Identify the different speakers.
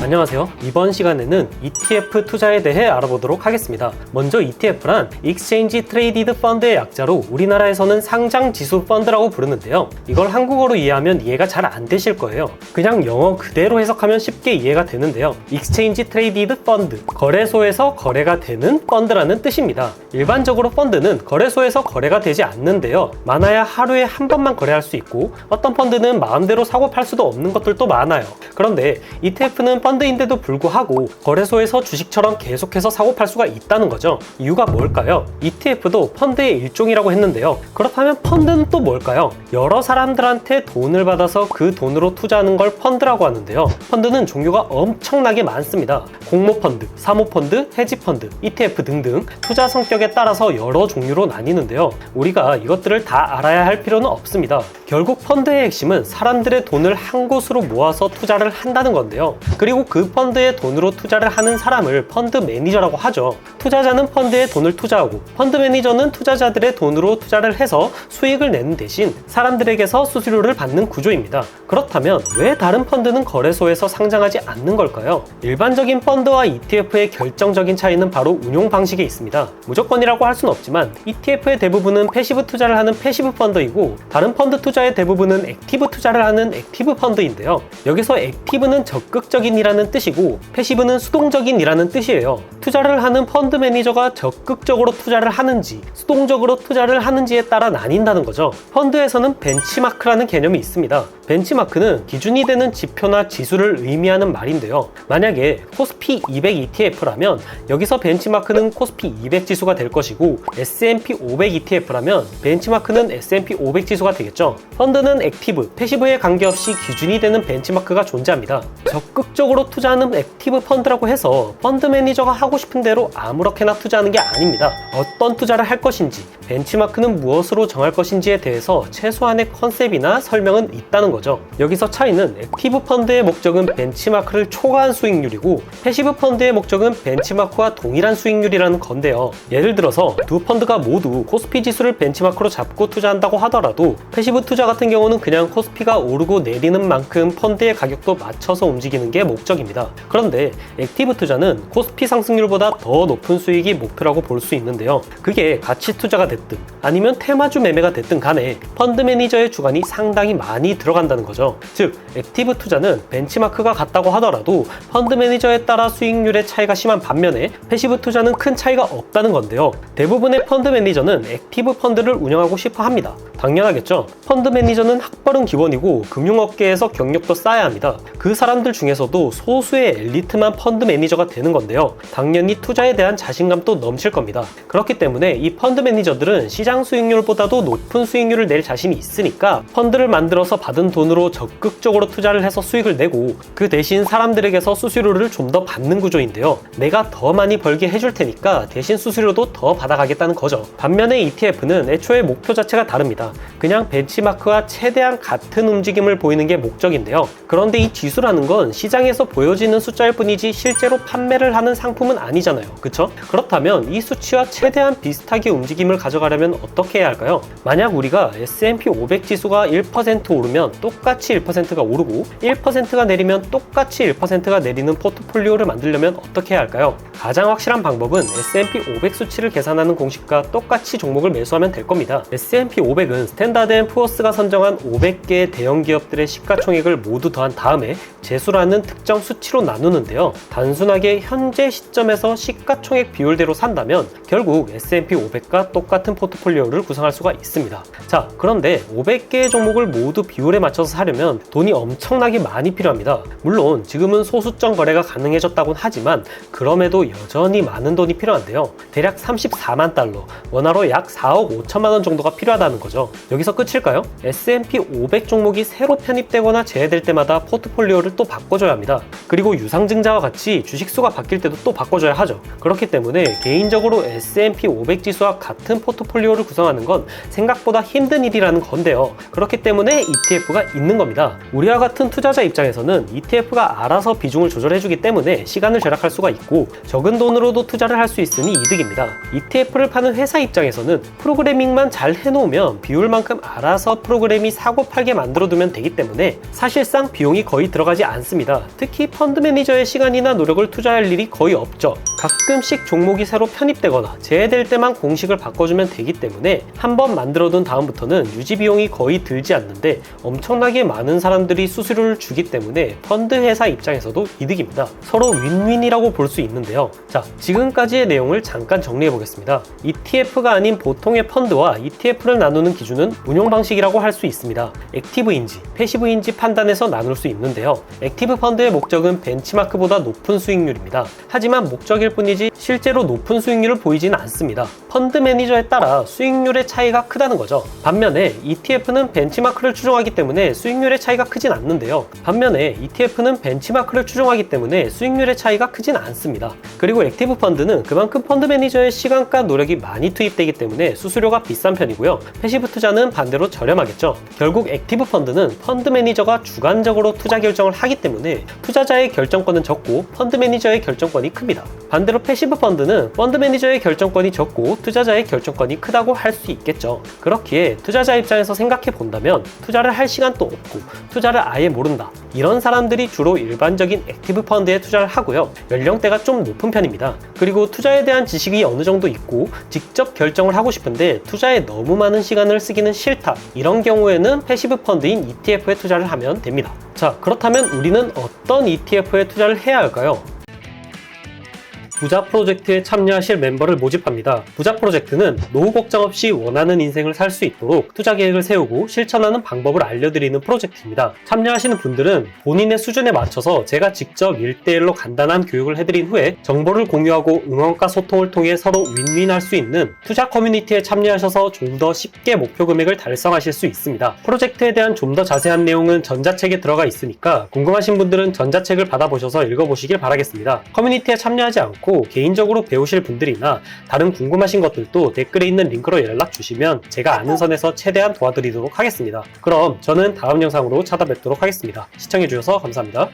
Speaker 1: 안녕하세요. 이번 시간에는 ETF 투자에 대해 알아보도록 하겠습니다. 먼저 ETF란 Exchange Traded Fund의 약자로 우리나라에서는 상장 지수 펀드라고 부르는데요. 이걸 한국어로 이해하면 이해가 잘 안 되실 거예요. 그냥 영어 그대로 해석하면 쉽게 이해가 되는데요. Exchange Traded Fund, 거래소에서 거래가 되는 펀드라는 뜻입니다. 일반적으로 펀드는 거래소에서 거래가 되지 않는데요. 많아야 하루에 한 번만 거래할 수 있고 어떤 펀드는 마음대로 사고 팔 수도 없는 것들도 많아요. 그런데 ETF는 펀드인데도 불구하고 거래소에서 주식처럼 계속해서 사고 팔 수가 있다는 거죠. 이유가 뭘까요? ETF도 펀드의 일종이라고 했는데요. 그렇다면 펀드는 또 뭘까요? 여러 사람들한테 돈을 받아서 그 돈으로 투자하는 걸 펀드라고 하는데요. 펀드는 종류가 엄청나게 많습니다. 공모펀드, 사모펀드, 헤지펀드, ETF 등등 투자 성격에 따라서 여러 종류로 나뉘는데요. 우리가 이것들을 다 알아야 할 필요는 없습니다. 결국 펀드의 핵심은 사람들의 돈을 한 곳으로 모아서 투자를 한다는 건데요. 그리고 그 펀드에 돈으로 투자를 하는 사람을 펀드 매니저라고 하죠. 투자자는 펀드에 돈을 투자하고 펀드 매니저는 투자자들의 돈으로 투자를 해서 수익을 내는 대신 사람들에게서 수수료를 받는 구조입니다. 그렇다면 왜 다른 펀드는 거래소에서 상장하지 않는 걸까요? 일반적인 펀드와 ETF의 결정적인 차이는 바로 운용 방식에 있습니다. 무조건이라고 할 수는 없지만 ETF의 대부분은 패시브 투자를 하는 패시브 펀드이고 다른 펀드 투자의 대부분은 액티브 투자를 하는 액티브 펀드인데요. 여기서 액티브는 적극적인 이라는 뜻이고 패시브는 수동적인 이라는 뜻이에요. 투자를 하는 펀드 매니저가 적극적으로 투자를 하는지 수동적으로 투자를 하는지에 따라 나뉜다는 거죠. 펀드에서는 벤치마크라는 개념이 있습니다. 벤치마크는 기준이 되는 지표나 지수를 의미하는 말인데요. 만약에 코스피 200 ETF라면 여기서 벤치마크는 코스피 200 지수가 될 것이고 S&P 500 ETF라면 벤치마크는 S&P 500 지수가 되겠죠. 펀드는 액티브, 패시브에 관계없이 기준이 되는 벤치마크가 존재합니다. 적극적으로 투자하는 액티브 펀드라고 해서 펀드 매니저가 하고 싶은 대로 아무렇게나 투자하는 게 아닙니다. 어떤 투자를 할 것인지, 벤치마크는 무엇으로 정할 것인지에 대해서 최소한의 컨셉이나 설명은 있다는 거죠. 여기서 차이는 액티브 펀드의 목적은 벤치마크를 초과한 수익률이고 패시브 펀드의 목적은 벤치마크와 동일한 수익률이라는 건데요. 예를 들어서 두 펀드가 모두 코스피 지수를 벤치마크로 잡고 투자한다고 하더라도 패시브 투자 같은 경우는 그냥 코스피가 오르고 내리는 만큼 펀드의 가격도 맞춰서 움직이는 게 목적입니다. 그런데 액티브 투자는 코스피 상승률보다 더 높은 수익이 목표라고 볼 수 있는데요. 그게 가치 투자가 됐든 아니면 테마주 매매가 됐든 간에 펀드 매니저의 주관이 상당히 많이 들어간다는 거죠. 즉 액티브 투자는 벤치마크가 같다고 하더라도 펀드 매니저에 따라 수익률의 차이가 심한 반면에 패시브 투자는 큰 차이가 없다는 건데요. 대부분의 펀드 매니저는 액티브 펀드를 운영하고 싶어 합니다. 당연하겠죠. 펀드 매니저는 학벌은 기본이고 금융업계에서 경력도 쌓아야 합니다. 그 사람들 중에서도 소수의 엘리트만 펀드 매니저가 되는 건데요. 당연히 투자에 대한 자신감도 넘칠 겁니다. 그렇기 때문에 이 펀드 매니저들은 시장 수익률보다도 높은 수익률을 낼 자신이 있으니까 펀드를 만들어서 받은 돈으로 적극적으로 투자를 해서 수익을 내고 그 대신 사람들에게서 수수료를 좀 더 받는 구조인데요. 내가 더 많이 벌게 해줄 테니까 대신 수수료도 더 받아가겠다는 거죠. 반면에 ETF는 애초에 목표 자체가 다릅니다. 그냥 벤치마크와 최대한 같은 움직임을 보이는 게 목적인데요. 그런데 이 지수라는 건 시장에서 보여지는 숫자일 뿐이지 실제로 판매를 하는 상품은 아니잖아요. 그쵸? 그렇다면 이 수치와 최대한 비슷하게 움직임을 가져가려면 어떻게 해야 할까요? 만약 우리가 S&P 500 지수가 1% 오르면 똑같이 1%가 오르고 1%가 내리면 똑같이 1%가 내리는 포트폴리오를 만들려면 어떻게 해야 할까요? 가장 확실한 방법은 S&P 500 수치를 계산하는 공식과 똑같이 종목을 매수하면 될 겁니다. S&P 500은 스탠다드 & 푸어스가 선정한 500개의 대형 기업들의 시가총액을 모두 더한 다음에 재수라는 특정 수치로 나누는데요. 단순하게 현재 시점에서 시가총액 비율대로 산다면 결국 S&P 500과 똑같은 포트폴리오를 구성할 수가 있습니다. 자, 그런데 500개의 종목을 모두 비율에 맞춰서 사려면 돈이 엄청나게 많이 필요합니다. 물론 지금은 소수점 거래가 가능해졌다곤 하지만 그럼에도 여전히 많은 돈이 필요한데요. 대략 34만 달러, 원화로 약 4억 5천만 원 정도가 필요하다는 거죠. 여기서 끝일까요? S&P 500 종목이 새로 편입되거나 제외될 때마다 포트폴리오를 또 바꿔줘야 합니다. 그리고 유상증자와 같이 주식수가 바뀔 때도 또 바꿔줘야 하죠. 그렇기 때문에 개인적으로 S&P 500 지수와 같은 포트폴리오를 구성하는 건 생각보다 힘든 일이라는 건데요. 그렇기 때문에 ETF가 있는 겁니다. 우리와 같은 투자자 입장에서는 ETF가 알아서 비중을 조절해주기 때문에 시간을 절약할 수가 있고 적은 돈으로도 투자를 할 수 있으니 이득입니다. ETF를 파는 회사 입장에서는 프로그래밍만 잘 해놓으면 비율만큼 알아서 프로그램이 사고 팔게 만들어두면 되기 때문에 사실상 비용이 거의 들어가지 않습니다. 특히 특히 펀드 매니저의 시간이나 노력을 투자할 일이 거의 없죠. 가끔씩 종목이 새로 편입되거나 제외될 때만 공식을 바꿔주면 되기 때문에 한번 만들어둔 다음부터는 유지 비용이 거의 들지 않는데 엄청나게 많은 사람들이 수수료를 주기 때문에 펀드 회사 입장에서도 이득입니다. 서로 윈윈이라고 볼 수 있는데요. 자, 지금까지의 내용을 잠깐 정리해 보겠습니다. ETF가 아닌 보통의 펀드와 ETF를 나누는 기준은 운용 방식이라고 할 수 있습니다. 액티브인지 패시브인지 판단해서 나눌 수 있는데요. 액티브 펀드의 목적은 벤치마크보다 높은 수익률입니다. 하지만 목적일 뿐이지 실제로 높은 수익률을 보이지는 않습니다. 펀드 매니저에 따라 수익률의 차이가 크다는 거죠. 반면에 ETF는 벤치마크를 추종하기 때문에 수익률의 차이가 크진 않는데요. 반면에 ETF는 벤치마크를 추종하기 때문에 수익률의 차이가 크진 않습니다. 그리고 액티브 펀드는 그만큼 펀드 매니저의 시간과 노력이 많이 투입되기 때문에 수수료가 비싼 편이고요. 패시브 투자는 반대로 저렴하겠죠. 결국 액티브 펀드는 펀드 매니저가 주관적으로 투자 결정을 하기 때문에 투자자의 결정권은 적고 펀드 매니저의 결정권이 큽니다. 반대로 패시브 펀드는 펀드 매니저의 결정권이 적고 투자자의 결정권이 크다고 할 수 있겠죠. 그렇기에 투자자 입장에서 생각해 본다면 투자를 할 시간도 없고 투자를 아예 모른다. 이런 사람들이 주로 일반적인 액티브 펀드에 투자를 하고요. 연령대가 좀 높은 편입니다. 그리고 투자에 대한 지식이 어느 정도 있고 직접 결정을 하고 싶은데 투자에 너무 많은 시간을 쓰기는 싫다. 이런 경우에는 패시브 펀드인 ETF에 투자를 하면 됩니다. 자, 그렇다면 우리는 어떤 ETF에 투자를 해야 할까요? 부자 프로젝트에 참여하실 멤버를 모집합니다. 부자 프로젝트는 노후 걱정 없이 원하는 인생을 살 수 있도록 투자 계획을 세우고 실천하는 방법을 알려드리는 프로젝트입니다. 참여하시는 분들은 본인의 수준에 맞춰서 제가 직접 1대1로 간단한 교육을 해드린 후에 정보를 공유하고 응원과 소통을 통해 서로 윈윈할 수 있는 투자 커뮤니티에 참여하셔서 좀 더 쉽게 목표 금액을 달성하실 수 있습니다. 프로젝트에 대한 좀 더 자세한 내용은 전자책에 들어가 있으니까 궁금하신 분들은 전자책을 받아보셔서 읽어보시길 바라겠습니다. 커뮤니티에 참여하지 않고 개인적으로 배우실 분들이나 다른 궁금하신 것들도 댓글에 있는 링크로 연락 주시면 제가 아는 선에서 최대한 도와드리도록 하겠습니다. 그럼 저는 다음 영상으로 찾아뵙도록 하겠습니다. 시청해주셔서 감사합니다.